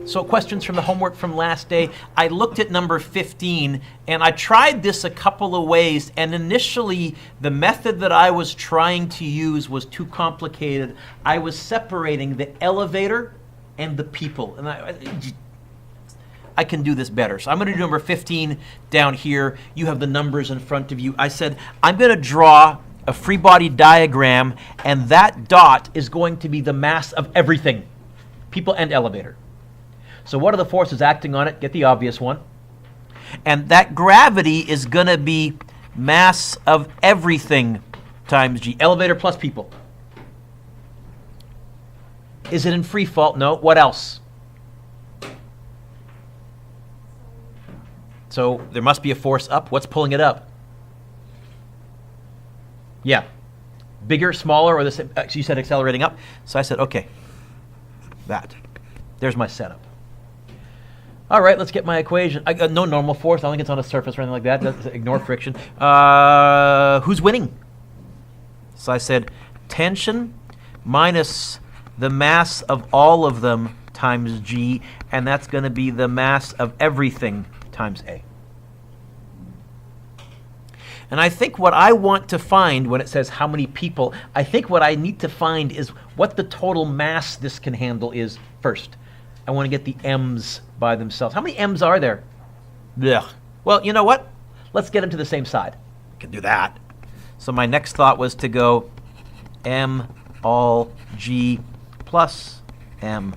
So questions from the homework from last day. I looked at number 15, and I tried this a couple of ways, and initially the method that I was trying to use was too complicated. I was separating the elevator and the people, and I can do this better. So I'm going to do number 15 down here. You have the numbers in front of you. I said I'm going to draw a free body diagram, and that dot is going to be the mass of everything, people and elevator. So what are the forces acting on it? Get the obvious one. And that gravity is going to be mass of everything times g. Elevator plus people. Is it in free fall? No. What else? So there must be a force up. What's pulling it up? Yeah. Bigger, smaller, or the same? You said accelerating up. So I said, okay, that. There's my setup. All right, let's get my equation. I got no normal force. I don't think it's on a surface or anything like that. Ignore friction. Who's winning? So I said tension minus the mass of all of them times g, and that's going to be the mass of everything times A. And I think what I want to find when it says how many people, I think what I need to find is what the total mass this can handle is first. I want to get the m's by themselves. How many m's are there? Ugh. Well, you know what? Let's get them to the same side. We can do that. So my next thought was to go m all g plus m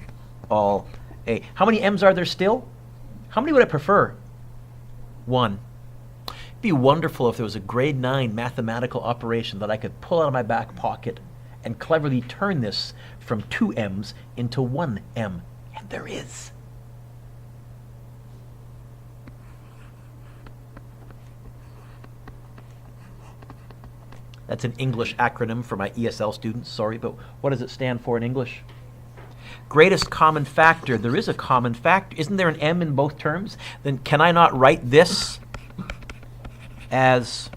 all a. How many m's are there still? How many would I prefer? 1. It'd be wonderful if there was a grade 9 mathematical operation that I could pull out of my back pocket and cleverly turn this from 2 m's into 1 m. And there is. That's an English acronym for my ESL students, sorry, but what does it stand for in English? Greatest common factor. There is a common factor. Isn't there an m in both terms? Then can I not write this as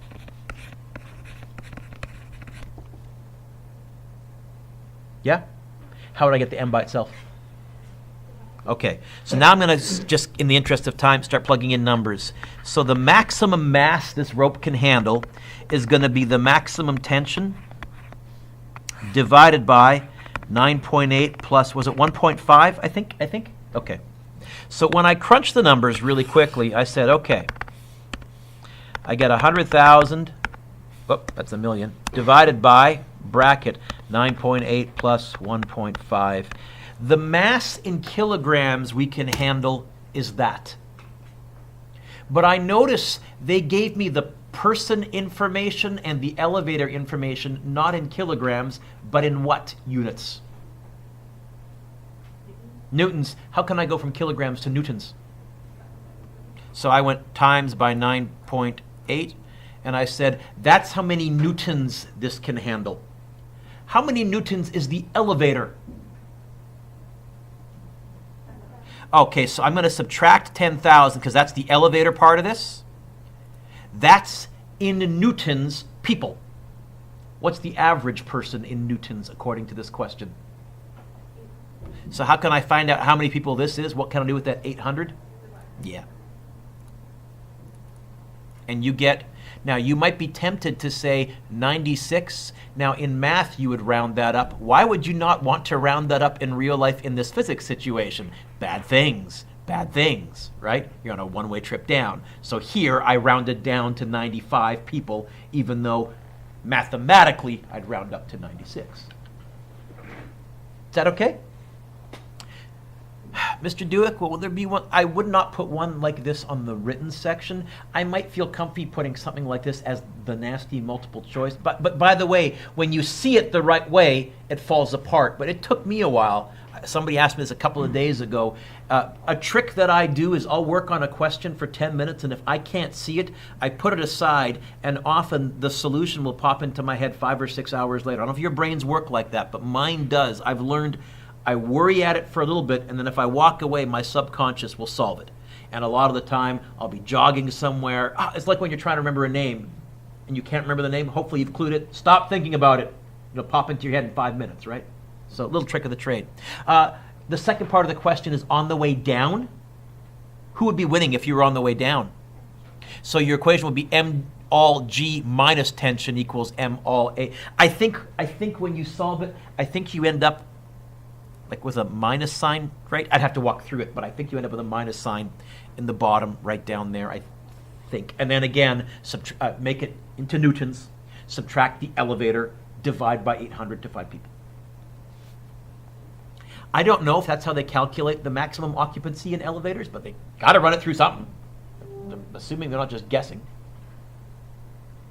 yeah? How would I get the m by itself? Okay, so now I'm going to just, in the interest of time, start plugging in numbers. So the maximum mass this rope can handle is going to be the maximum tension divided by 9.8 plus, was it 1.5, I think? Okay. So when I crunch the numbers really quickly, I said, okay, I get 100,000, oh, that's a million, divided by, bracket, 9.8 plus 1.5. The mass in kilograms we can handle is that. But I notice they gave me the person information and the elevator information not in kilograms, but in what units? Newtons. How can I go from kilograms to newtons? So I went times by 9.8, and I said, that's how many newtons this can handle. How many newtons is the elevator? Okay, so I'm going to subtract 10,000 because that's the elevator part of this. That's in newtons people. What's the average person in newtons according to this question? So how can I find out how many people this is? What can I do with that 800? Yeah. And you get, now you might be tempted to say 96. Now in math you would round that up. Why would you not want to round that up in real life in this physics situation? Bad things, right? You're on a one-way trip down. So here I rounded down to 95 people, even though mathematically I'd round up to 96. Is that okay? Mr. Dewick, will there be one? I would not put one like this on the written section. I might feel comfy putting something like this as the nasty multiple choice. But by the way, when you see it the right way, it falls apart. But it took me a while. Somebody asked me this a couple of days ago. A trick that I do is I'll work on a question for 10 minutes, and if I can't see it, I put it aside, and often the solution will pop into my head 5 or 6 hours later. I don't know if your brains work like that, but mine does. I've learned I worry at it for a little bit, and then if I walk away, my subconscious will solve it. And a lot of the time, I'll be jogging somewhere. It's like when you're trying to remember a name, and you can't remember the name. Hopefully you've clued it. Stop thinking about it. It'll pop into your head in 5 minutes, right? So a little trick of the trade. the second part of the question is on the way down. Who would be winning if you were on the way down? So your equation would be m all g minus tension equals m all a. I think when you solve it, I think you end up like with a minus sign, right? I'd have to walk through it, but I think you end up with a minus sign in the bottom right down there, I think. And then again, make it into newtons, subtract the elevator, divide by 800 to 5 people. I don't know if that's how they calculate the maximum occupancy in elevators, but they got to run it through something. I'm assuming they're not just guessing.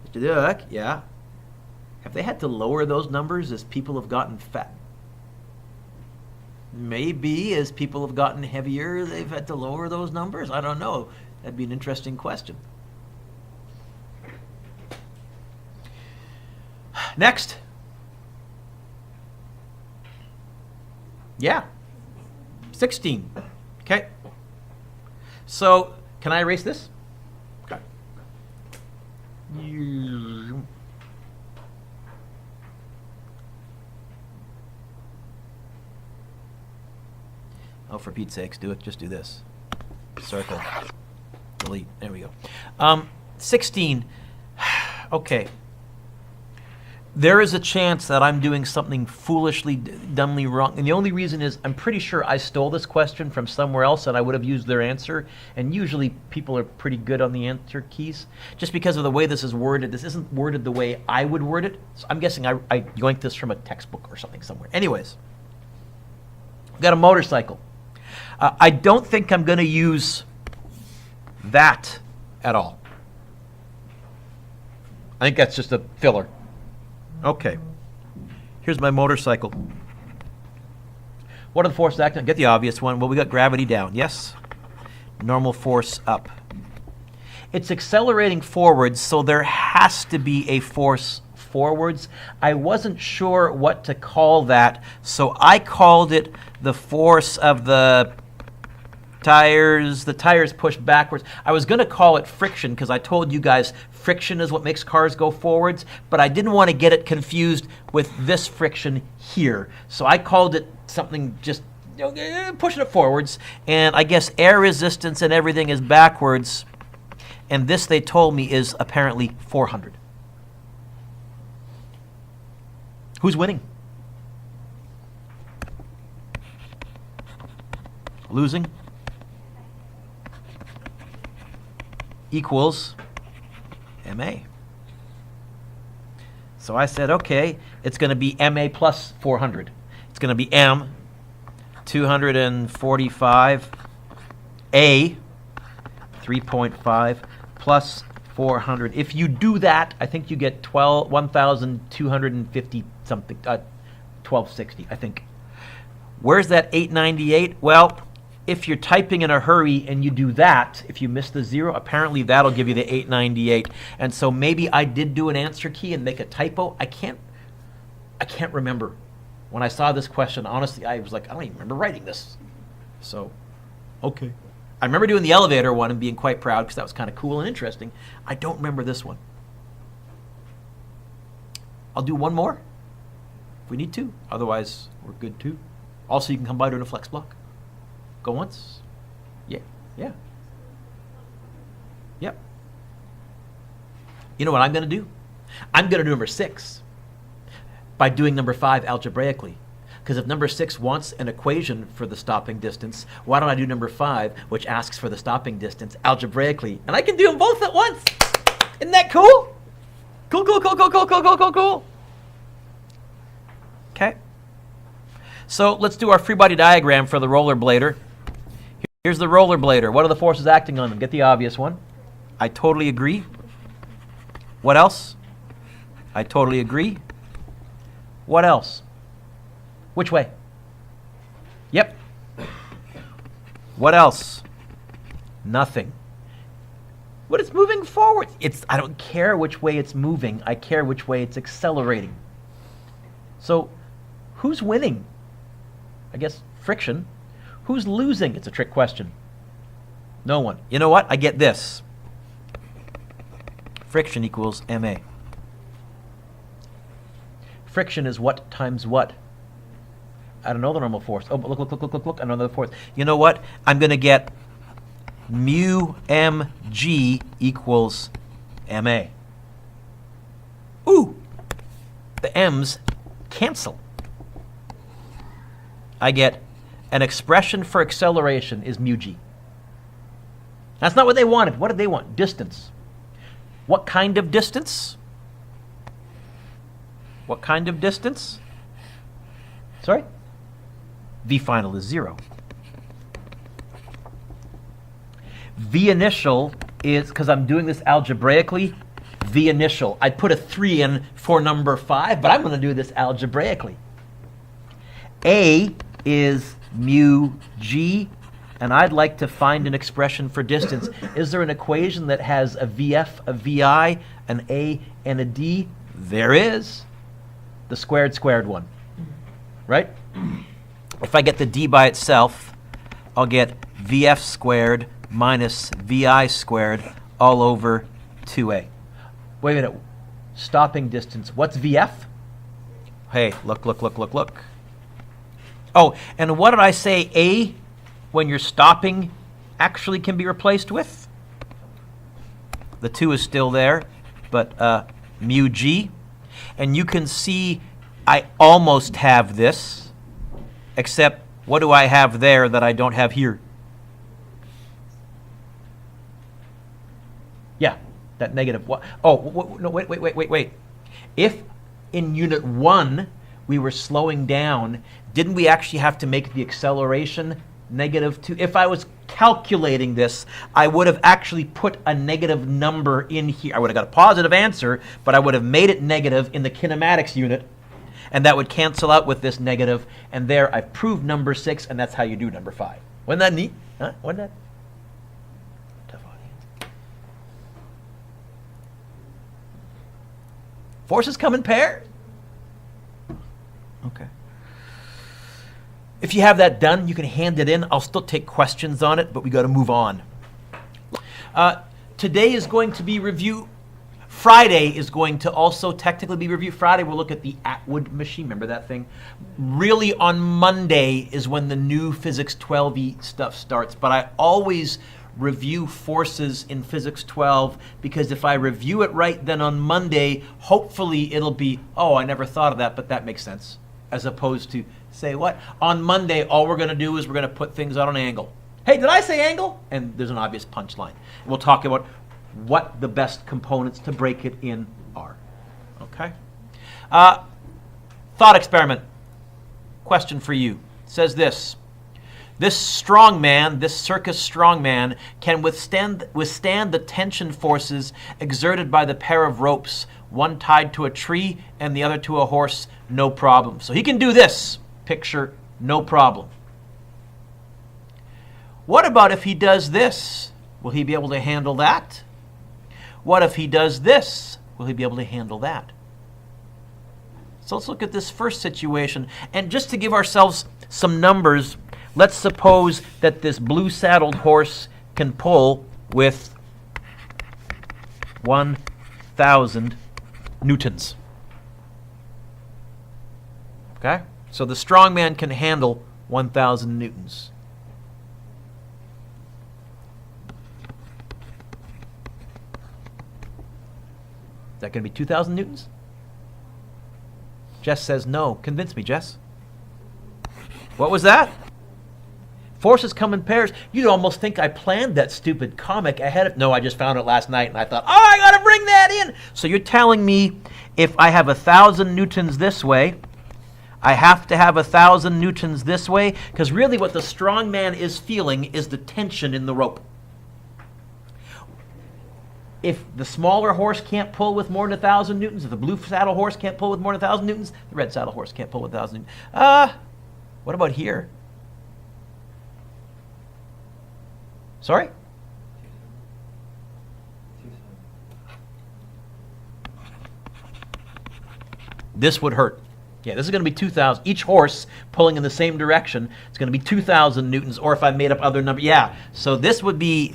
Mr. Duck, yeah. Have they had to lower those numbers as people have gotten fat? Maybe as people have gotten heavier, they've had to lower those numbers. I don't know. That'd be an interesting question. Next. Yeah. 16. Okay. So, can I erase this? Okay. Oh, for Pete's sakes, do it. Just do this. Circle. Delete. There we go. 16. Okay. There is a chance that I'm doing something foolishly, dumbly wrong. And the only reason is I'm pretty sure I stole this question from somewhere else and I would have used their answer. And usually people are pretty good on the answer keys. Just because of the way this is worded, this isn't worded the way I would word it. So I'm guessing I yoinked this from a textbook or something somewhere. Anyways, I've got a motorcycle. I don't think I'm going to use that at all. I think that's just a filler. Okay. Here's my motorcycle. What are the forces acting on? Get the obvious one. Well, we got gravity down. Yes. Normal force up. It's accelerating forwards, so there has to be a force forwards. I wasn't sure what to call that, so I called it the force of the tires push backwards. I was going to call it friction because I told you guys friction is what makes cars go forwards, but I didn't want to get it confused with this friction here. So I called it something just pushing it forwards, and I guess air resistance and everything is backwards, and this, they told me, is apparently 400. Who's winning? Losing? Equals MA. So I said, okay, it's going to be MA plus 400. It's going to be M 245 A 3.5 plus 400. If you do that, I think you get 1,250 something, 1260, I think. Where's that 898? Well, if you're typing in a hurry and you do that, if you miss the 0, apparently that'll give you the 898. And so maybe I did do an answer key and make a typo. I can't remember. When I saw this question, honestly, I was like, I don't even remember writing this. So, okay. I remember doing the elevator one and being quite proud because that was kind of cool and interesting. I don't remember this one. I'll do one more if we need to. Otherwise, we're good too. Also, you can come by doing a flex block. Go once. Yeah. Yeah. Yep. You know what I'm going to do? I'm going to do number 6 by doing number 5 algebraically. Because if number 6 wants an equation for the stopping distance, why don't I do number 5, which asks for the stopping distance algebraically? And I can do them both at once. Isn't that cool? Cool, cool, cool, cool, cool, cool, cool, cool, cool. Okay. So let's do our free body diagram for the rollerblader. Here's the rollerblader. What are the forces acting on them? Get the obvious one. I totally agree. What else? I totally agree. What else? Which way? Yep. What else? Nothing. But it's moving forward. I don't care which way it's moving. I care which way it's accelerating. So, who's winning? I guess friction. Who's losing? It's a trick question. No one. You know what? I get this. Friction equals MA. Friction is what times what? I don't know the normal force. Oh, but look. I know the force. You know what? I'm going to get mu mg equals ma. Ooh, the m's cancel. I get an expression for acceleration is mu g. That's not what they wanted. What did they want? Distance. What kind of distance? What kind of distance? Sorry? V final is 0. V initial is, because I'm doing this algebraically, V initial. I put a 3 in for number 5, but I'm going to do this algebraically. A is mu g, and I'd like to find an expression for distance. Is there an equation that has a VF, a VI, an A, and a D? There is. The squared one, right? If I get the D by itself, I'll get VF squared minus VI squared all over 2A. Wait a minute. Stopping distance. What's VF? Hey, look. Oh, and what did I say A, when you're stopping, actually can be replaced with? The 2 is still there, but mu g. And you can see I almost have this, except what do I have there that I don't have here? Yeah, that negative. No, wait. If in unit 1 we were slowing down, didn't we actually have to make the acceleration -2? If I was calculating this, I would have actually put a negative number in here. I would have got a positive answer, but I would have made it negative in the kinematics unit, and that would cancel out with this negative, and there I've proved number 6, and that's how you do number 5. Wasn't that neat? Huh? Wasn't that? Tough audience. Forces come in pairs. Okay. If you have that done, you can hand it in. I'll still take questions on it, but we got to move on. Today is going to be review. Friday is going to also technically be review. Friday we'll look at the Atwood machine. Remember that thing? Really on Monday is when the new Physics 12e stuff starts. But I always review forces in Physics 12 because if I review it right, then on Monday, hopefully it'll be, oh, I never thought of that, but that makes sense. As opposed to, say what? On Monday, all we're going to do is we're going to put things out on an angle. Hey, did I say angle? And there's an obvious punchline. We'll talk about what the best components to break it in are. Okay? Thought experiment. Question for you. It says this. This strongman, this circus strongman, can withstand the tension forces exerted by the pair of ropes, one tied to a tree and the other to a horse, no problem. So he can do this. Picture, no problem. What about if he does this? Will he be able to handle that? What if he does this? Will he be able to handle that? So let's look at this first situation. And just to give ourselves some numbers, let's suppose that this blue-saddled horse can pull with 1,000 newtons. Okay? So the strong man can handle 1,000 newtons. Is that going to be 2,000 newtons? Jess says no. Convince me, Jess. What was that? Forces come in pairs. You'd almost think I planned that stupid comic ahead of... No, I just found it last night and I thought, oh, I got to bring that in. So you're telling me if I have 1,000 newtons this way, I have to have 1,000 newtons this way? Because really what the strong man is feeling is the tension in the rope. If the smaller horse can't pull with more than 1,000 newtons, if the blue saddle horse can't pull with more than 1,000 newtons, the red saddle horse can't pull with 1,000 newtons. What about here? Sorry? This would hurt. Yeah, this is going to be 2,000. Each horse pulling in the same direction, it's going to be 2,000 newtons, or if I made up other numbers, yeah. So this would be,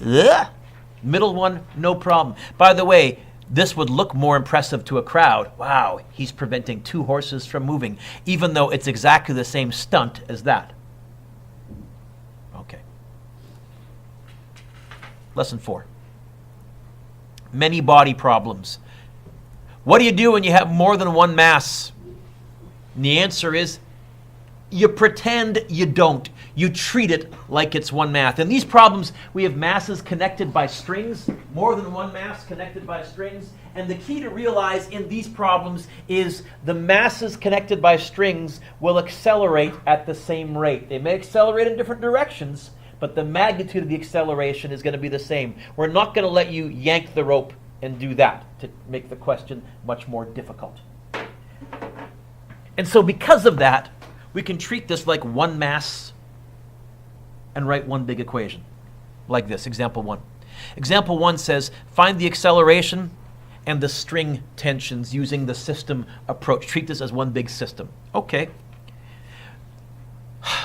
middle one, no problem. By the way, This would look more impressive to a crowd. Wow, he's preventing 2 horses from moving, even though it's exactly the same stunt as that. Okay. Lesson 4. Many body problems. What do you do when you have more than one mass? And the answer is, you pretend you don't. You treat it like it's one mass. In these problems, we have masses connected by strings, more than one mass connected by strings. And the key to realize in these problems is the masses connected by strings will accelerate at the same rate. They may accelerate in different directions, but the magnitude of the acceleration is going to be the same. We're not going to let you yank the rope and do that to make the question much more difficult. And so because of that, we can treat this like one mass and write one big equation, like this, example 1. Example 1 says, find the acceleration and the string tensions using the system approach. Treat this as one big system. Okay.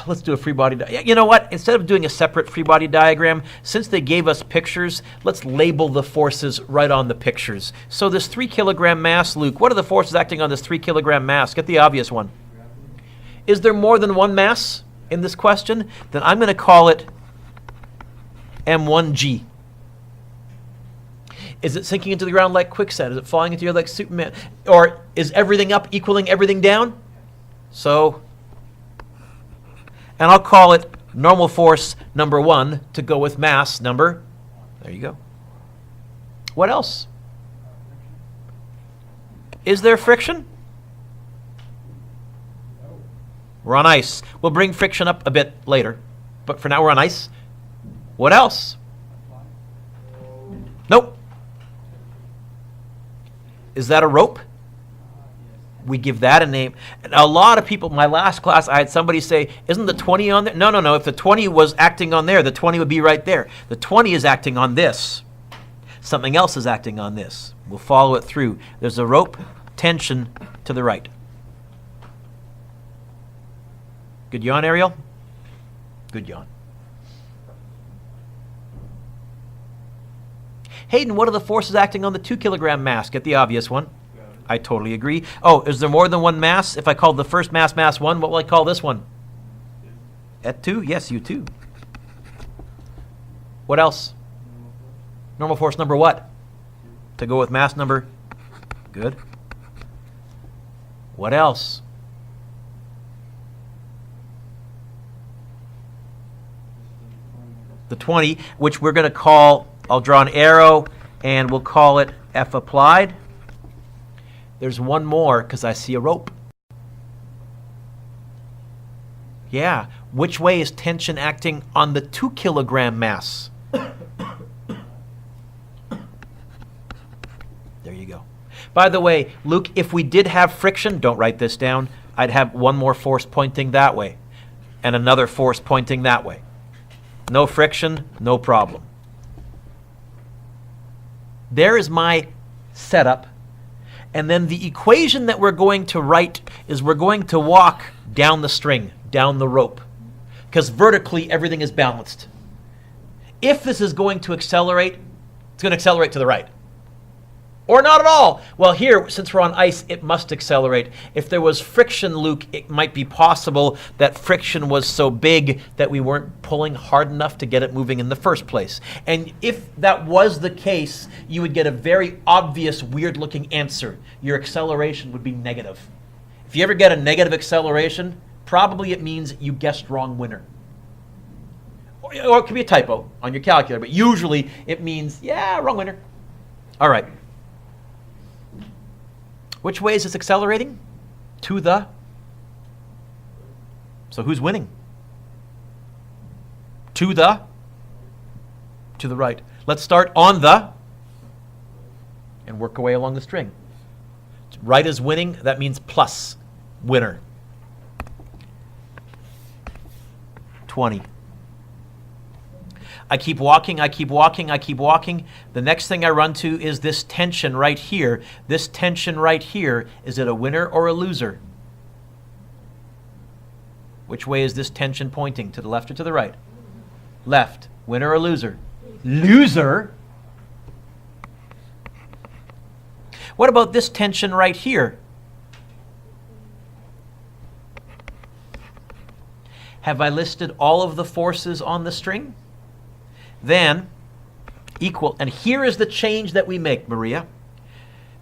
Let's do a free body diagram. You know what? Instead of doing a separate free body diagram, since they gave us pictures, let's label the forces right on the pictures. So this 3 kilogram mass, Luke, what are the forces acting on this 3 kilogram mass? Get the obvious one. Is there more than one mass in this question? Then I'm going to call it M1G. Is it sinking into the ground like quicksand? Is it falling into the earth like Superman? Or is everything up equaling everything down? So, and I'll call it normal force number 1 to go with mass number. There you go. What else? Is there friction? We're on ice. We'll bring friction up a bit later, but for now we're on ice. What else? Nope. Is that a rope? We give that a name. And a lot of people, my last class, I had somebody say, isn't the 20 on there? No, no, no. If the 20 was acting on there, the 20 would be right there. The 20 is acting on this. Something else is acting on this. We'll follow it through. There's a rope tension to the right. Good yawn, Ariel? Good yawn. Hayden, what are the forces acting on the 2 kilogram mass? Get the obvious one. I totally agree. Oh, is there more than one mass? If I call the first mass mass 1, what will I call this one? At 2? Yes, U2. What else? Normal force number what? To go with mass number? Good. What else? The 20, which we're going to call, I'll draw an arrow, and we'll call it F applied. There's one more, because I see a rope. Yeah, which way is tension acting on the 2 kilogram mass? There you go. By the way, Luke, if we did have friction, don't write this down, I'd have one more force pointing that way, and another force pointing that way. No friction, no problem. There is my setup. And then the equation that we're going to write is we're going to walk down the string, down the rope, because vertically everything is balanced. If this is going to accelerate, it's going to accelerate to the right. Or not at all. Well, here, since we're on ice, it must accelerate. If there was friction, Luke, it might be possible that friction was so big that we weren't pulling hard enough to get it moving in the first place. And if that was the case, you would get a very obvious, weird-looking answer. Your acceleration would be negative. If you ever get a negative acceleration, probably it means you guessed wrong winner. Or it could be a typo on your calculator, but usually it means, yeah, wrong winner. All right. Which way is this accelerating? To the. So who's winning? To the right. Let's start on the and work our way along the string. Right is winning. That means plus winner. 20. I keep walking, I keep walking, I keep walking. The next thing I run to is this tension right here. This tension right here, is it a winner or a loser? Which way is this tension pointing? To the left or to the right? Left. Winner or loser? Loser? What about this tension right here? Have I listed all of the forces on the string? Then equal, and here is the change that we make, Maria.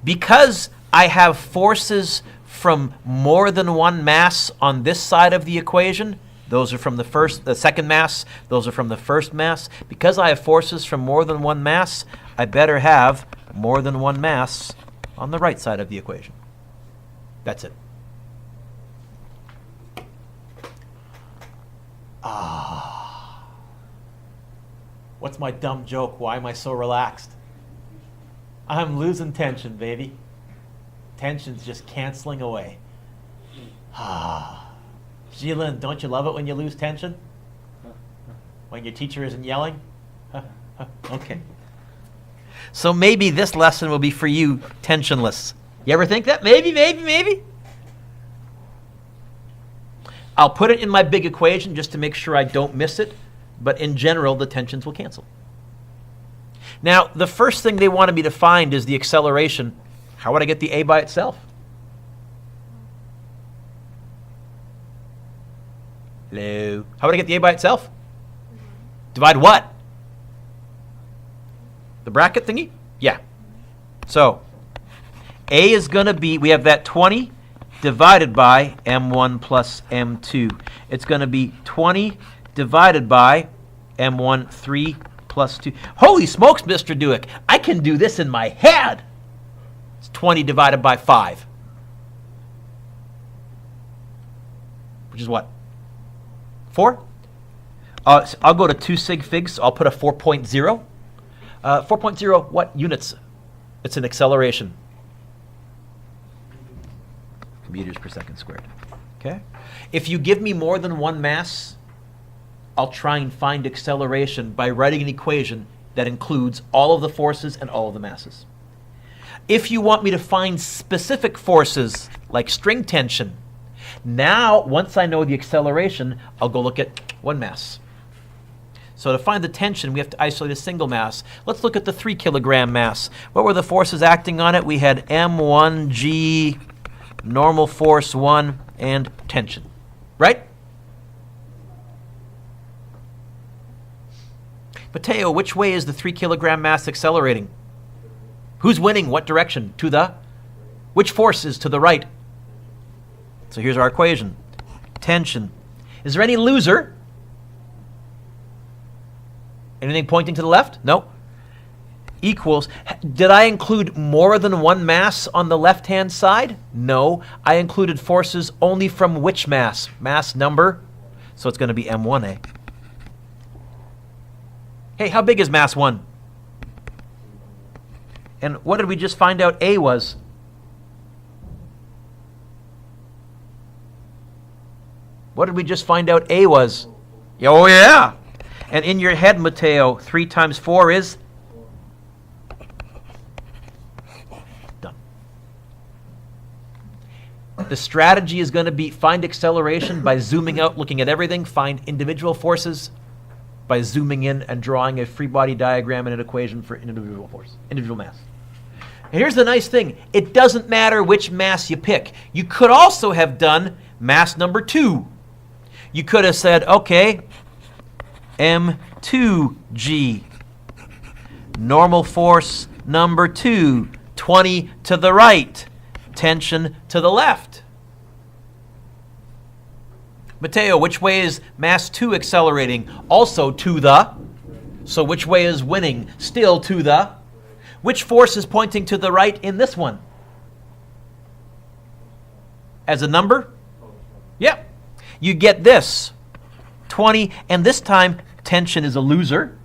Because I have forces from more than one mass on this side of the equation, those are from the second mass, those are from the first mass. Because I have forces from more than one mass, I better have more than one mass on the right side of the equation. That's it. What's my dumb joke? Why am I so relaxed? I'm losing tension, baby. Tension's just canceling away. Jilin, don't you love it when you lose tension? When your teacher isn't yelling? Okay. So maybe this lesson will be for you tensionless. You ever think that? Maybe. I'll put it in my big equation just to make sure I don't miss it. But in general, the tensions will cancel. Now, the first thing they wanted me to find is the acceleration. How would I get the A by itself? Hello? How would I get the A by itself? Divide what? The bracket thingy? Yeah. So, A is going to be, we have that 20 divided by M1 plus M2. It's going to be 20 divided by M1, 3 plus 2. Holy smokes, Mr. Dewick. I can do this in my head. It's 20 divided by 5. Which is what? 4? So I'll go to 2 sig figs. So I'll put a 4.0. 4.0, what units? It's an acceleration. Meters per second squared. Okay? If you give me more than one mass, I'll try and find acceleration by writing an equation that includes all of the forces and all of the masses. If you want me to find specific forces, like string tension, now, once I know the acceleration, I'll go look at one mass. So to find the tension, we have to isolate a single mass. Let's look at the 3 kilogram mass. What were the forces acting on it? We had M1G, normal force 1, and tension. Right? Mateo, which way is the 3 kilogram mass accelerating? Who's winning? What direction? To the? Which force is to the right? So here's our equation. Tension. Is there any loser? Anything pointing to the left? No. Equals. Did I include more than one mass on the left-hand side? No. I included forces only from which mass? Mass number. So it's going to be M1A. Hey, how big is mass 1? And what did we just find out A was? What did we just find out A was? Oh, yeah. And in your head, Mateo, 3 times 4 is? Done. The strategy is going to be find acceleration by zooming out, looking at everything, find individual forces by zooming in and drawing a free body diagram and an equation for individual force, individual mass. And here's the nice thing. It doesn't matter which mass you pick. You could also have done mass number 2. You could have said, okay, M2G, normal force number 2, 20 to the right, tension to the left. Mateo, which way is mass 2 accelerating? Also to the. So which way is winning? Still to the. Which force is pointing to the right in this one? As a number? Yeah. You get this. 20, and this time tension is a loser.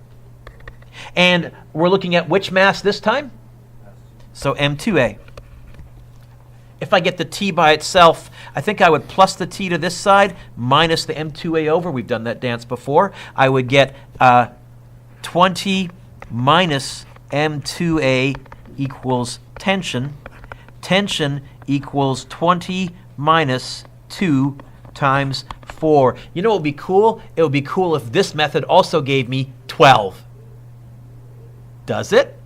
And we're looking at which mass this time? So M2A. If I get the T by itself, I think I would plus the T to this side, minus the M2A over. We've done that dance before. I would get 20 minus M2A equals tension. Tension equals 20 minus 2 times 4. You know what would be cool? It would be cool if this method also gave me 12. Does it?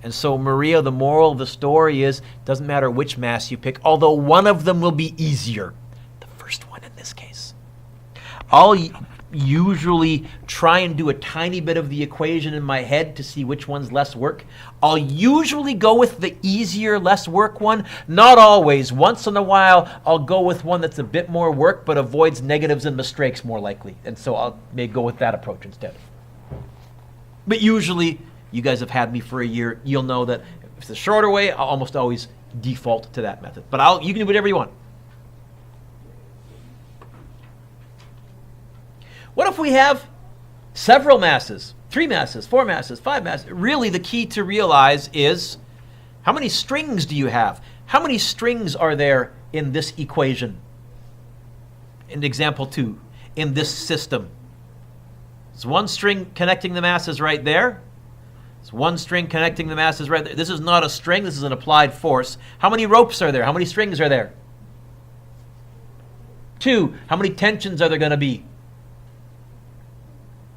And so, Maria, the moral of the story is, doesn't matter which mass you pick, although one of them will be easier. The first one in this case. I'll usually try and do a tiny bit of the equation in my head to see which one's less work. I'll usually go with the easier, less work one. Not always. Once in a while, I'll go with one that's a bit more work but avoids negatives and mistakes more likely. And so I'll may go with that approach instead. But usually, you guys have had me for a year, you'll know that if it's the shorter way, I'll almost always default to that method. But you can do whatever you want. What if we have several masses, 3 masses, 4 masses, 5 masses? Really, the key to realize is, how many strings do you have? How many strings are there in this equation? In example 2, in this system. There's one string connecting the masses right there. There's one string connecting the masses right there. This is not a string, this is an applied force. How many ropes are there? How many strings are there? 2. How many tensions are there going to be?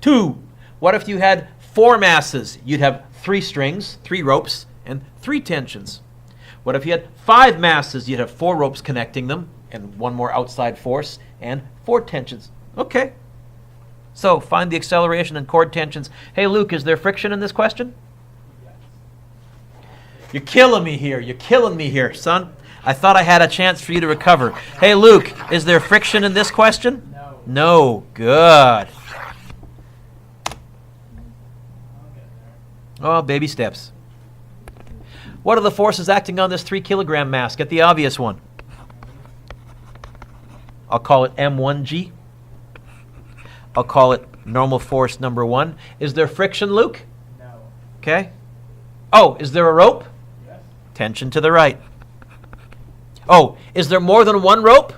2. What if you had 4 masses? You'd have 3 strings, 3 ropes, and 3 tensions. What if you had 5 masses? You'd have 4 ropes connecting them, and 1 more outside force, and 4 tensions. Okay. So find the acceleration and chord tensions. Hey, Luke, is there friction in this question? Yes. You're killing me here. You're killing me here, son. I thought I had a chance for you to recover. Hey, Luke, is there friction in this question? No. No. Good. Oh, baby steps. What are the forces acting on this 3 kilogram mass? Get the obvious one. I'll call it M1G. I'll call it normal force number 1. Is there friction, Luke? No. Okay. Oh, is there a rope? Yes. Tension to the right. Oh, is there more than 1 rope?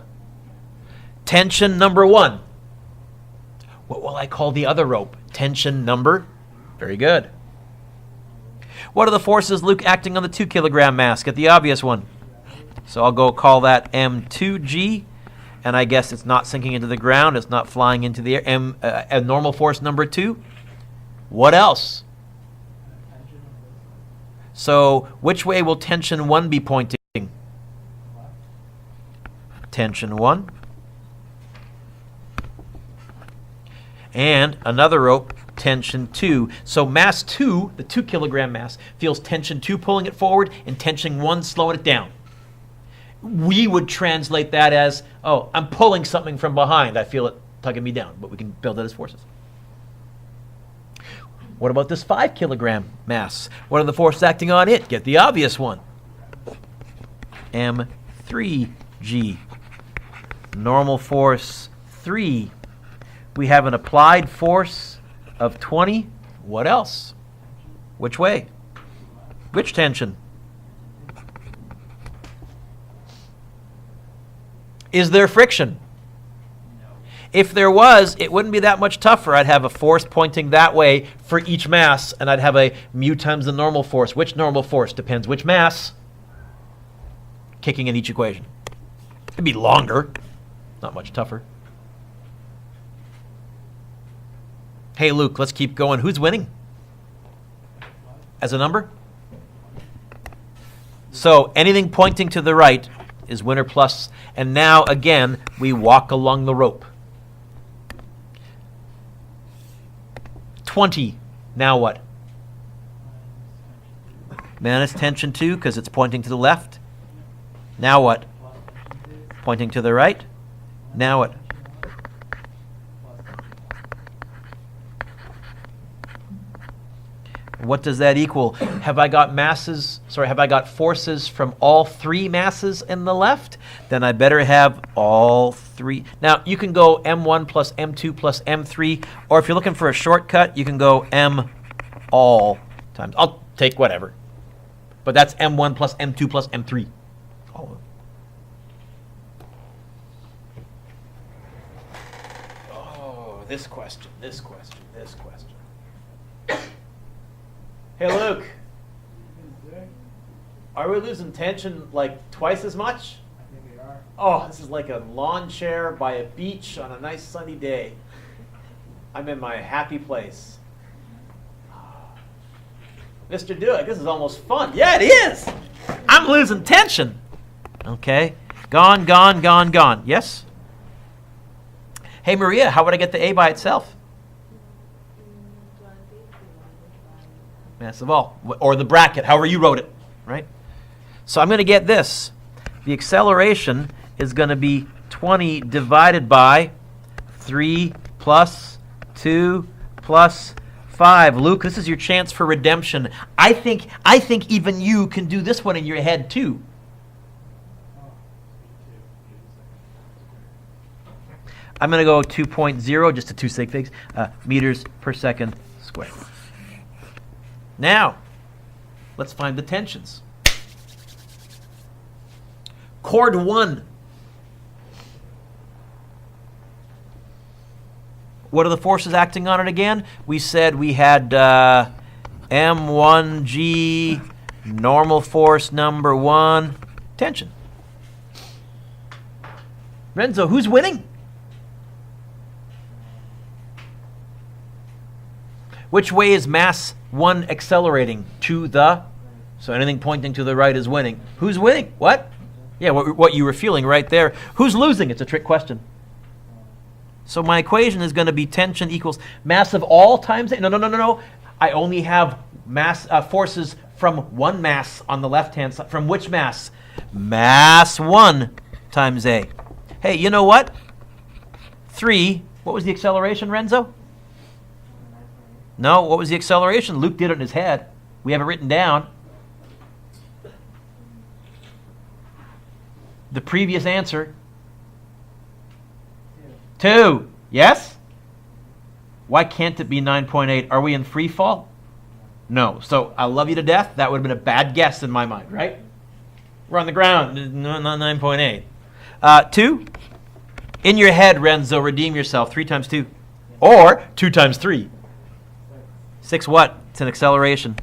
Tension number 1. What will I call the other rope? Tension number? Very good. What are the forces, Luke, acting on the 2 kilogram mass? Get the obvious one. So I'll go call that M2G. And I guess it's not sinking into the ground. It's not flying into the air. Normal force number 2. What else? So which way will tension 1 be pointing? Tension 1. And another rope, tension 2. So mass 2, the 2 kilogram mass, feels tension 2 pulling it forward and tension 1 slowing it down. We would translate that as, oh, I'm pulling something from behind. I feel it tugging me down, but we can build that as forces. What about this 5 kilogram mass? What are the forces acting on it? Get the obvious one. M3G. Normal force 3. We have an applied force of 20. What else? Which way? Which tension? Is there friction? No. If there was, it wouldn't be that much tougher. I'd have a force pointing that way for each mass, and I'd have a mu times the normal force. Which normal force? Depends which mass. Kicking in each equation. It'd be longer, not much tougher. Hey, Luke, let's keep going. Who's winning? As a number? So anything pointing to the right is winner plus. And now, again, we walk along the rope. 20. Now what? Minus tension 2 because it's pointing to the left. Now what? Pointing to the right. Now what? What does that equal? Have I got forces from all 3 masses in the left? Then I better have all 3. Now, you can go M1 plus M2 plus M3, or if you're looking for a shortcut, you can go M all times. I'll take whatever. But that's M1 plus M2 plus M3. All of them. Oh, this question. Hey, Luke. Are we losing tension like twice as much? I think we are. Oh, this is like a lawn chair by a beach on a nice sunny day. I'm in my happy place. Mr. Dewick, this is almost fun. Yeah, it is. I'm losing tension. Okay. Gone, gone, gone, gone. Yes? Hey, Maria, how would I get the A by itself? Mass of all. Or the bracket, however you wrote it. Right? So I'm going to get this. The acceleration is going to be 20 divided by 3 plus 2 plus 5. Luke, this is your chance for redemption. I think even you can do this one in your head too. I'm going to go 2.0, just to 2 sig figs, meters per second squared. Now, let's find the tensions. Chord 1. What are the forces acting on it again? We said we had M1G, normal force number 1, tension. Renzo, who's winning? Which way is mass 1 accelerating? To the? So anything pointing to the right is winning. Who's winning? What? Yeah, what you were feeling right there. Who's losing? It's a trick question. So my equation is going to be tension equals mass of all times A. No. I only have mass forces from one mass on the left-hand side. From which mass? Mass 1 times A. Hey, you know what? 3. What was the acceleration, Renzo? No, what was the acceleration? Luke did it in his head. We have it written down. The previous answer. 2. Yes? Why can't it be 9.8? Are we in free fall? No. So I love you to death. That would have been a bad guess in my mind, right? We're on the ground. Not 9.8. 2. In your head, Renzo, redeem yourself. 3 times 2. Or 2 times 3. 6 what? It's an acceleration.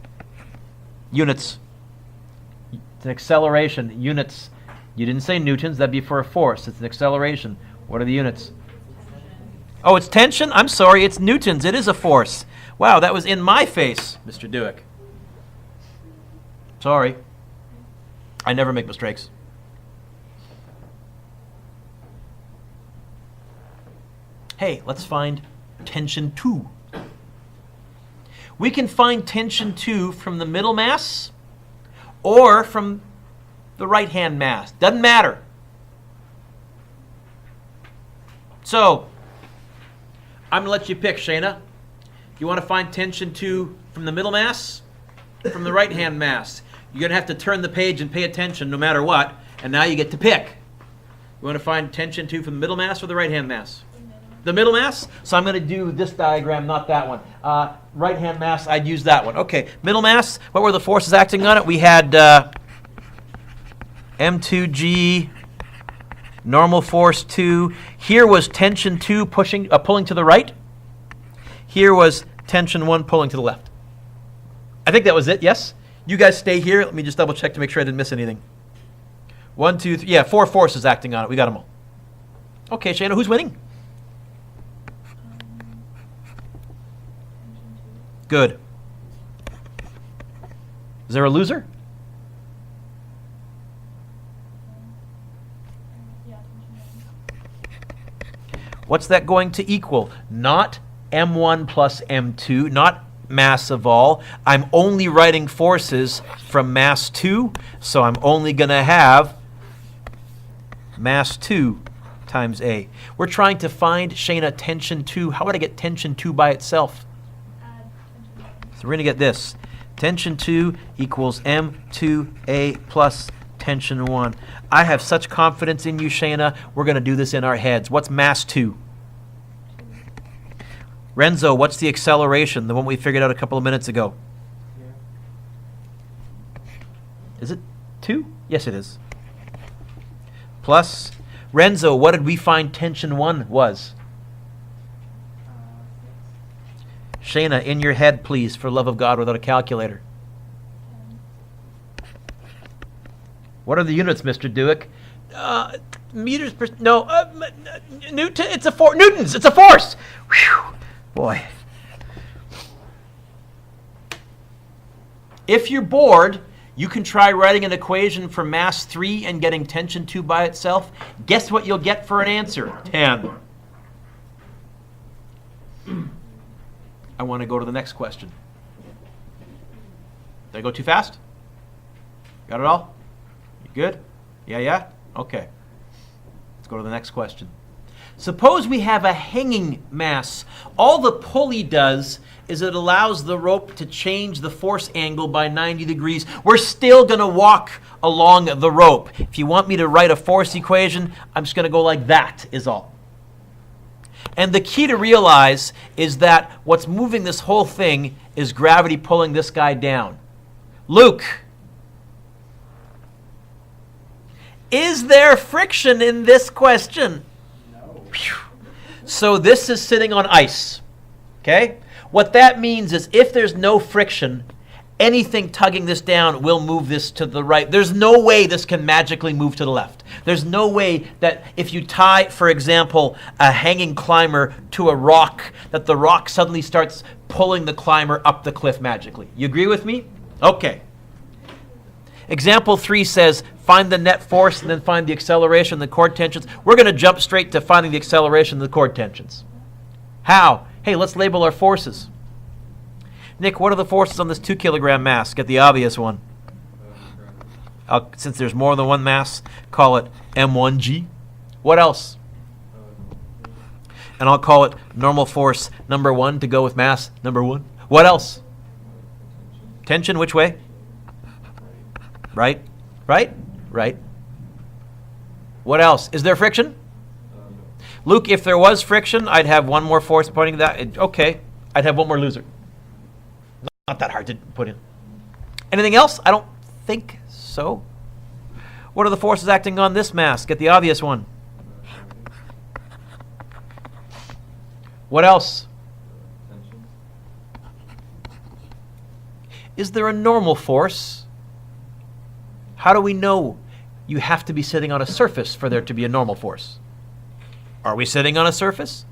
Units. It's an acceleration. Units. You didn't say newtons. That'd be for a force. It's an acceleration. What are the units? Oh, it's tension? I'm sorry. It's newtons. It is a force. Wow, that was in my face, Mr. Dewick. Sorry. I never make mistakes. Hey, let's find tension 2. We can find tension 2 from the middle mass or from the right-hand mass. Doesn't matter. So, I'm going to let you pick, Shayna. You want to find tension 2 from the middle mass? From the right-hand mass? You're going to have to turn the page and pay attention no matter what, and now you get to pick. You want to find tension 2 from the middle mass or the right-hand mass? The middle mass? So I'm going to do this diagram, not that one. Right-hand mass, I'd use that one. Okay, middle mass, what were the forces acting on it? We had M2G, normal force 2. Here was tension 2 pulling to the right. Here was tension 1 pulling to the left. I think that was it, yes? You guys stay here. Let me just double check to make sure I didn't miss anything. 1, 2, 3. Yeah, 4 forces acting on it. We got them all. Okay, Shayna, who's winning? Good. Is there a loser? What's that going to equal? Not M1 plus M2, not mass of all. I'm only writing forces from mass 2, so I'm only going to have mass 2 times A. We're trying to find, Shayna, tension 2. How would I get tension 2 by itself? So we're going to get this. Tension 2 equals M2A plus tension 1. I have such confidence in you, Shayna. We're going to do this in our heads. What's mass 2? Renzo, what's the acceleration? The one we figured out a couple of minutes ago. Is it 2? Yes, it is. Plus, Renzo, what did we find tension 1 was? Shayna, in your head, please, for love of God, without a calculator. What are the units, Mr. Dewick? Meters per... No, Newton, it's a force. Newtons, it's a force. Whew, boy. If you're bored, you can try writing an equation for mass 3 and getting tension 2 by itself. Guess what you'll get for an answer? 10. I want to go to the next question. Did I go too fast? Got it all? You good? Yeah? Okay. Let's go to the next question. Suppose we have a hanging mass. All the pulley does is it allows the rope to change the force angle by 90 degrees. We're still going to walk along the rope. If you want me to write a force equation, I'm just going to go like that, is all. And the key to realize is that what's moving this whole thing is gravity pulling this guy down. Luke, is there friction in this question? No. So this is sitting on ice, okay? What that means is if there's no friction, anything tugging this down will move this to the right. There's no way this can magically move to the left. There's no way that if you tie, for example, a hanging climber to a rock, that the rock suddenly starts pulling the climber up the cliff magically. You agree with me? Okay. Example 3 says, find the net force and then find the acceleration, the chord tensions. We're going to jump straight to finding the acceleration, the chord tensions. How? Hey, let's label our forces. Nick, what are the forces on this 2 kilogram mass? Get the obvious one. Since there's more than one mass, call it M1G. What else? And I'll call it normal force number 1 to go with mass number 1. What else? Tension, which way? Right? What else? Is there friction? Luke, if there was friction, I'd have one more force pointing to that. Okay, I'd have one more loser. Not that hard to put in. Anything else? I don't think so. What are the forces acting on this mass? Get the obvious one. What else? Is there a normal force? How do we know you have to be sitting on a surface for there to be a normal force? Are we sitting on a surface?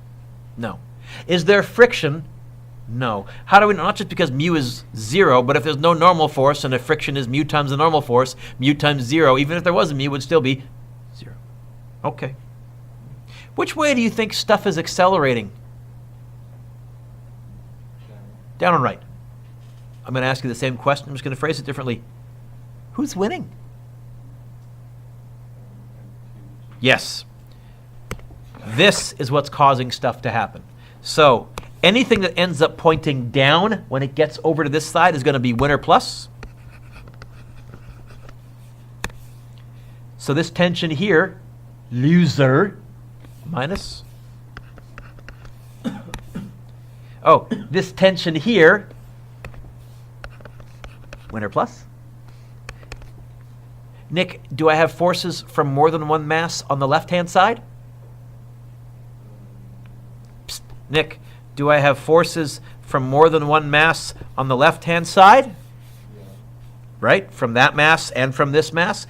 No. Is there friction? No. How do we know? Not just because mu is 0, but if there's no normal force and if friction is mu times the normal force, mu times 0, even if there was a mu, it would still be 0. Okay. Which way do you think stuff is accelerating? Down and right. I'm going to ask you the same question. I'm just going to phrase it differently. Who's winning? Yes. This is what's causing stuff to happen. So anything that ends up pointing down when it gets over to this side is going to be winner plus. So this tension here, loser, minus. Oh, this tension here, winner plus. Nick, do I have forces from more than one mass on the left-hand side? Psst. Nick, do I have forces from more than one mass on the left-hand side? Yeah. Right? From that mass and from this mass?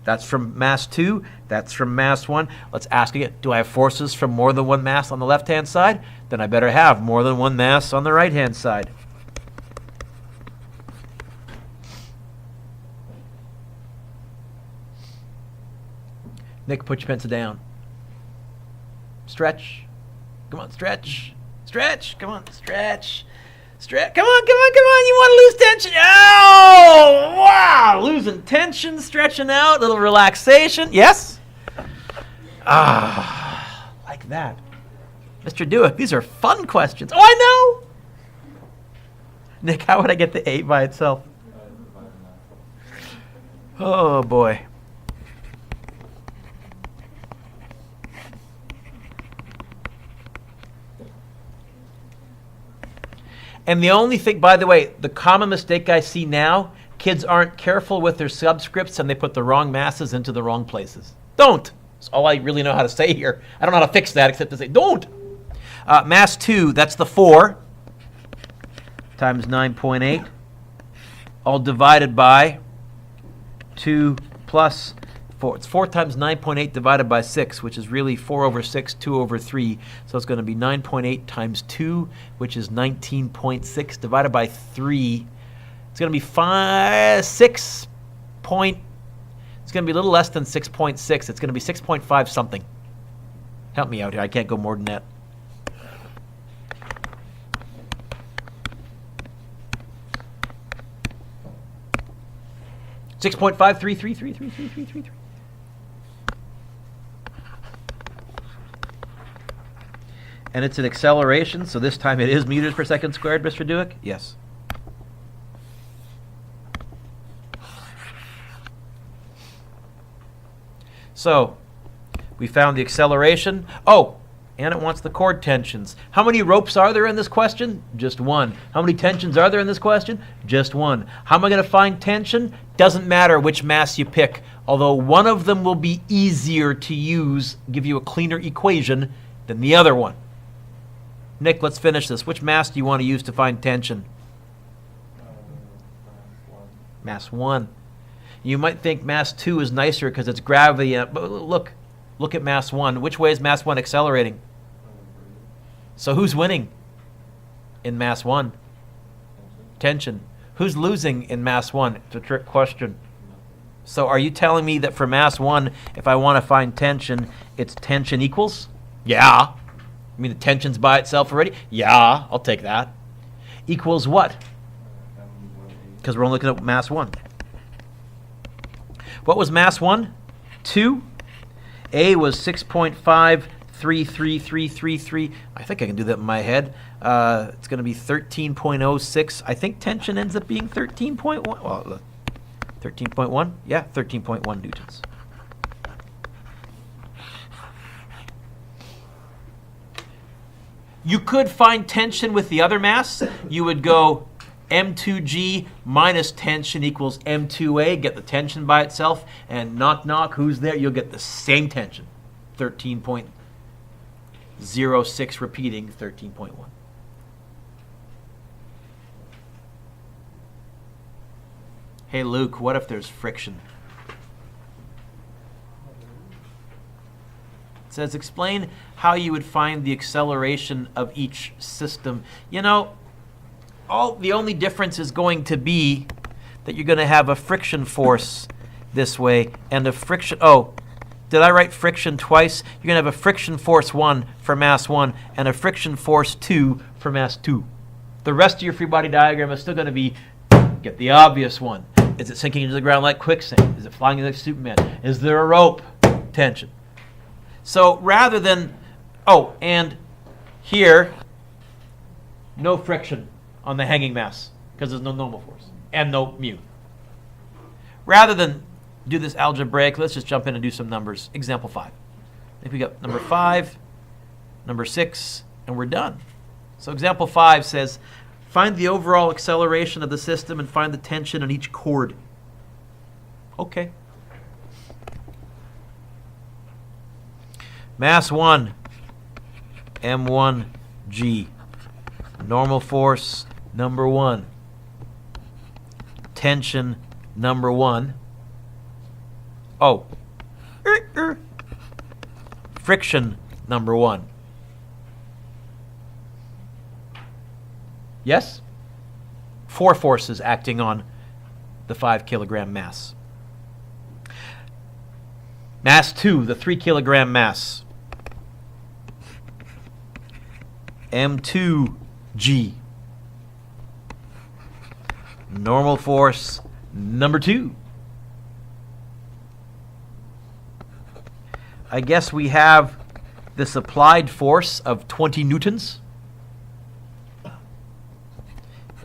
That's from mass 2. That's from mass 1. Let's ask again. Do I have forces from more than one mass on the left-hand side? Then I better have more than one mass on the right-hand side. Nick, put your pencil down. Stretch. Come on, stretch. Stretch. Come on, stretch. Stretch. Come on. You want to lose tension? Oh, wow. Losing tension, stretching out, little relaxation. Yes? Like that. Mr. Dewick, these are fun questions. Oh, I know. Nick, how would I get the 8 by itself? Oh, boy. And the only thing, by the way, the common mistake I see now, kids aren't careful with their subscripts and they put the wrong masses into the wrong places. Don't. That's all I really know how to say here. I don't know how to fix that except to say, don't. Mass 2, that's the 4 times 9.8, all divided by 2 plus 4. It's 4 times 9.8 divided by 6, which is really 4 over 6, 2 over 3. So it's going to be 9.8 times 2, which is 19.6 divided by 3. It's going to be 6 point. It's going to be a little less than 6.6. It's going to be 6.5 something. Help me out here. I can't go more than that. $6.533333333. And it's an acceleration, so this time it is meters per second squared, Mr. Dewick? Yes. So, we found the acceleration. Oh, and it wants the chord tensions. How many ropes are there in this question? Just one. How many tensions are there in this question? Just one. How am I going to find tension? Doesn't matter which mass you pick, although one of them will be easier to use, give you a cleaner equation than the other one. Nick, let's finish this. Which mass do you want to use to find tension? Mass 1. You might think mass 2 is nicer because it's gravity, but look at mass 1. Which way is mass 1 accelerating? So who's winning in mass 1? Tension. Who's losing in mass 1? It's a trick question. So are you telling me that for mass 1, if I want to find tension, it's tension equals? Yeah. I mean, the tension's by itself already? Yeah, I'll take that. Equals what? Because we're only looking at mass 1. What was mass 1? 2. A was 6.533333. I think I can do that in my head. It's going to be 13.06. I think tension ends up being 13.1. Well, 13.1? Yeah, 13.1 newtons. You could find tension with the other mass. You would go M2G minus tension equals M2A. Get the tension by itself. And knock, knock, who's there? You'll get the same tension. 13.06 repeating 13.1. Hey, Luke, what if there's friction? It says, explain how you would find the acceleration of each system. You know, the only difference is going to be that you're going to have a friction force this way and a friction. Oh, did I write friction twice? You're going to have a friction force 1 for mass 1 and a friction force 2 for mass 2. The rest of your free body diagram is still going to be, get the obvious one. Is it sinking into the ground like quicksand? Is it flying like Superman? Is there a rope? Tension. So rather than, oh, and here, no friction on the hanging mass because there's no normal force and no mu. Rather than do this algebraic, let's just jump in and do some numbers. Example 5. I think we got number 5, number 6, and we're done. So example 5 says, find the overall acceleration of the system and find the tension on each chord. Okay. Mass 1, M1G. Normal force, number 1. Tension, number 1. Oh. Friction, number 1. Yes? 4 forces acting on the 5 kilogram mass. Mass 2, the 3 kilogram mass. M2G. Normal force number 2. I guess we have this applied force of 20 newtons.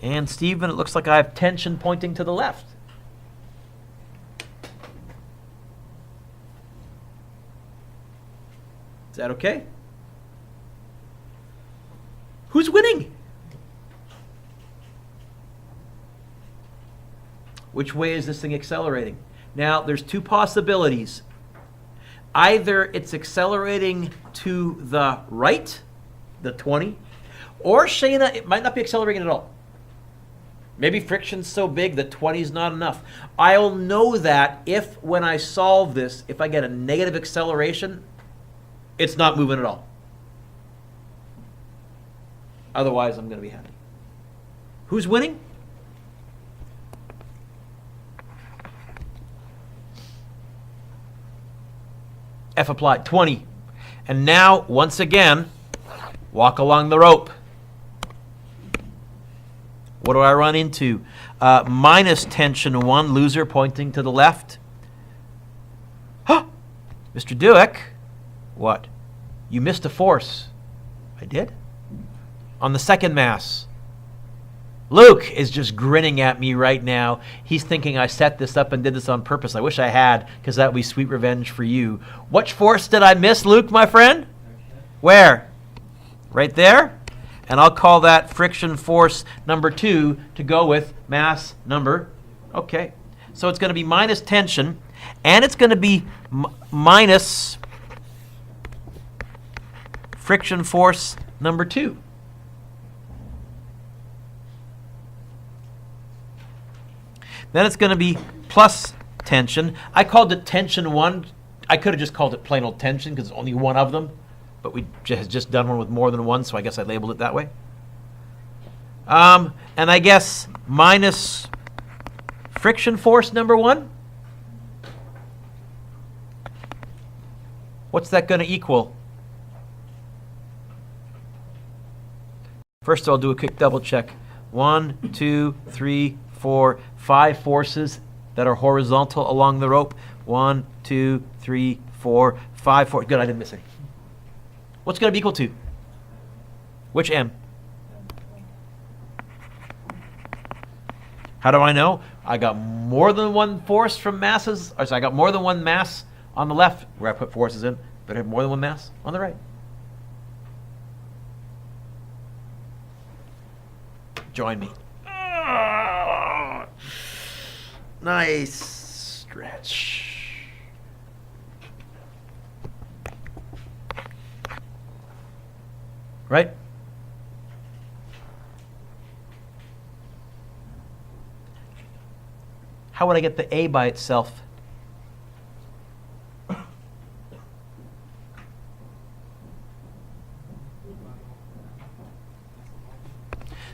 And Stephen, it looks like I have tension pointing to the left. Is that okay? Who's winning? Which way is this thing accelerating? Now, there's 2 possibilities. Either it's accelerating to the right, the 20, or Shayna, it might not be accelerating at all. Maybe friction's so big that 20 is not enough. I'll know that if, when I solve this, if I get a negative acceleration, it's not moving at all. Otherwise, I'm going to be happy. Who's winning? F applied, 20. And now, once again, walk along the rope. What do I run into? Minus tension 1, loser pointing to the left. Huh! Mr. Dewick, what? You missed a force. I did? On the second mass. Luke is just grinning at me right now. He's thinking I set this up and did this on purpose. I wish I had, because that would be sweet revenge for you. Which force did I miss, Luke, my friend? Where? Right there? And I'll call that friction force number 2 to go with mass number. Okay. So it's going to be minus tension, and it's going to be minus friction force number 2. Then it's going to be plus tension. I called it tension 1. I could have just called it plain old tension because it's only one of them. But we just done one with more than one, so I guess I labeled it that way. And I guess minus friction force number 1. What's that going to equal? First, I'll do a quick double check. 1, 2, 3, 4, 5 forces that are horizontal along the rope. 1, 2, 3, 4, 5 forces. Good, I didn't miss any. What's going to be equal to? Which M? How do I know? I got more than one force from masses. Or sorry, I got more than one mass on the left where I put forces in, but I have more than one mass on the right. Join me. Nice stretch. Right? How would I get the A by itself?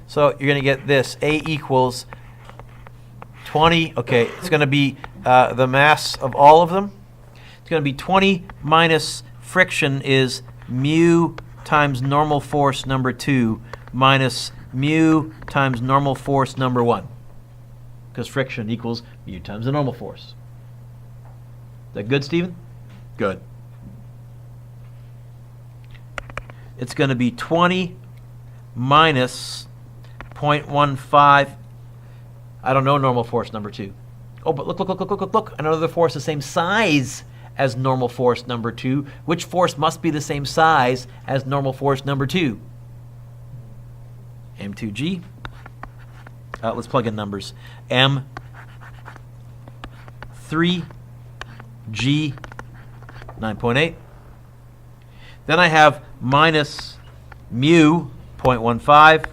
So you're going to get this. A equals 20. Okay, it's going to be the mass of all of them. It's going to be 20 minus friction is mu times normal force number 2 minus mu times normal force number 1. Because friction equals mu times the normal force. Is that good, Stephen? Good. It's going to be 20 minus 0.15. I don't know normal force number 2. Oh, but look. Another force the same size as normal force number 2. Which force must be the same size as normal force number 2? M2G. Let's plug in numbers. M3G 9.8. Then I have minus mu 0.15.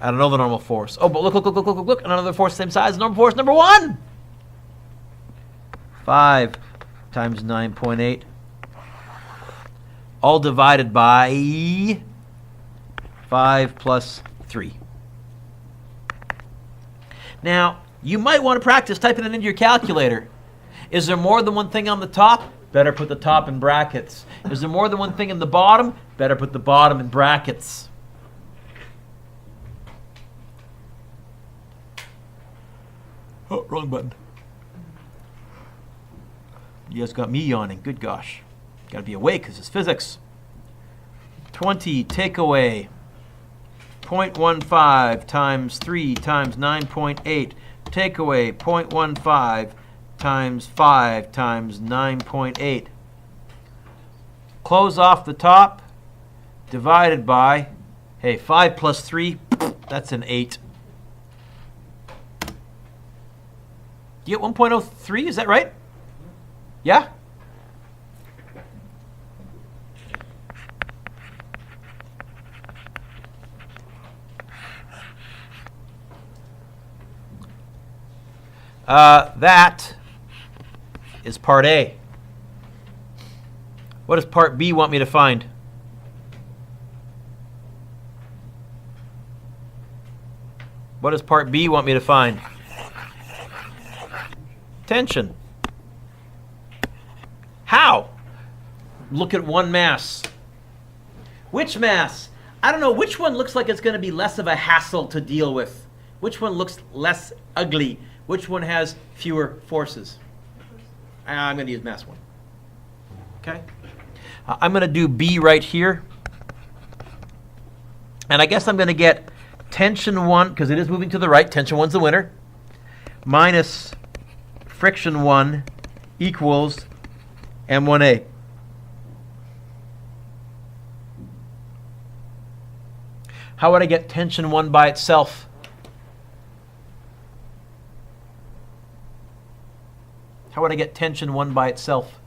I don't know the normal force. Oh, but look. Another force same size as normal force number 1. 5 times 9.8. All divided by 5 plus 3. Now, you might want to practice typing it into your calculator. Is there more than one thing on the top? Better put the top in brackets. Is there more than one thing in the bottom? Better put the bottom in brackets. Oh, wrong button. You guys got me yawning. Good gosh. Got to be awake because it's physics. 20 take away 0.15 times 3 times 9.8. Take away 0.15 times 5 times 9.8. Close off the top. Divided by, hey, 5 plus 3, that's an 8. You get 1.03, is that right? Yeah? That is part A. What does part B want me to find? What does part B want me to find? Tension. look at one mass. Which mass? I don't know. Which one looks like it's going to be less of a hassle to deal with? Which one looks less ugly? Which one has fewer forces? I'm going to use mass 1. Okay? I'm going to do B right here. And I guess I'm going to get tension 1, because it is moving to the right. Tension 1's the winner. Minus friction 1 equals M1A. How would I get tension 1 by itself? How would I get tension 1 by itself?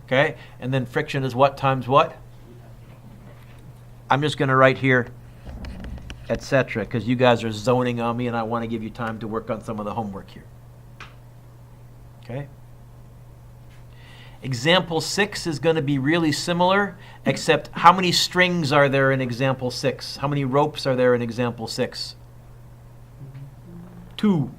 Okay, and then friction is what times what? I'm just going to write here, etc., because you guys are zoning on me and I want to give you time to work on some of the homework here. Okay. Example 6 is going to be really similar, except how many strings are there in example 6? How many ropes are there in example 6? 2.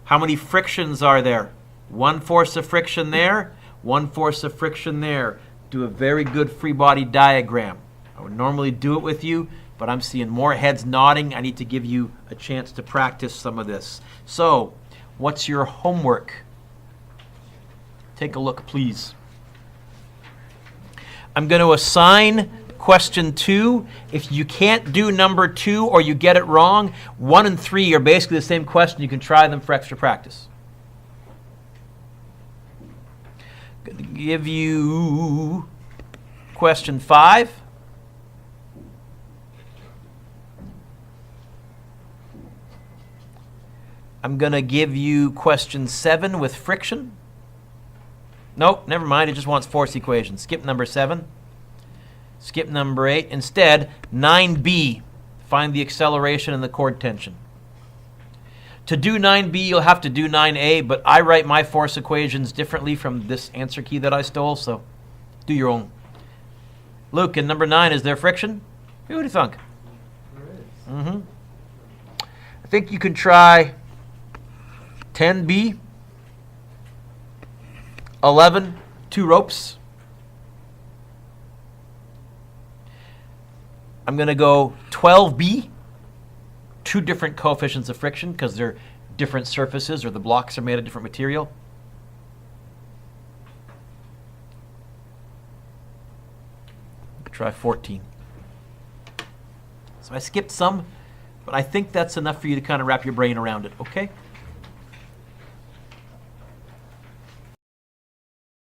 How many frictions are there? 1 force of friction there, 1 force of friction there. Do a very good free body diagram. I would normally do it with you, but I'm seeing more heads nodding. I need to give you a chance to practice some of this. So, what's your homework? Take a look, please. I'm going to assign question 2. If you can't do number 2 or you get it wrong, 1 and 3 are basically the same question. You can try them for extra practice. I'm going to give you question 5. I'm going to give you question 7 with friction. Nope, never mind. It just wants force equations. Skip number 7. Skip number 8. Instead, 9b. Find the acceleration and the chord tension. To do 9b, you'll have to do 9a, but I write my force equations differently from this answer key that I stole, so do your own. Luke, in number 9, is there friction? What do you think? There is. I think you can try 10b. 11, 2 ropes. I'm going to go 12b, 2 different coefficients of friction because they're different surfaces or the blocks are made of different material. Try 14. So I skipped some, but I think that's enough for you to kind of wrap your brain around it, okay?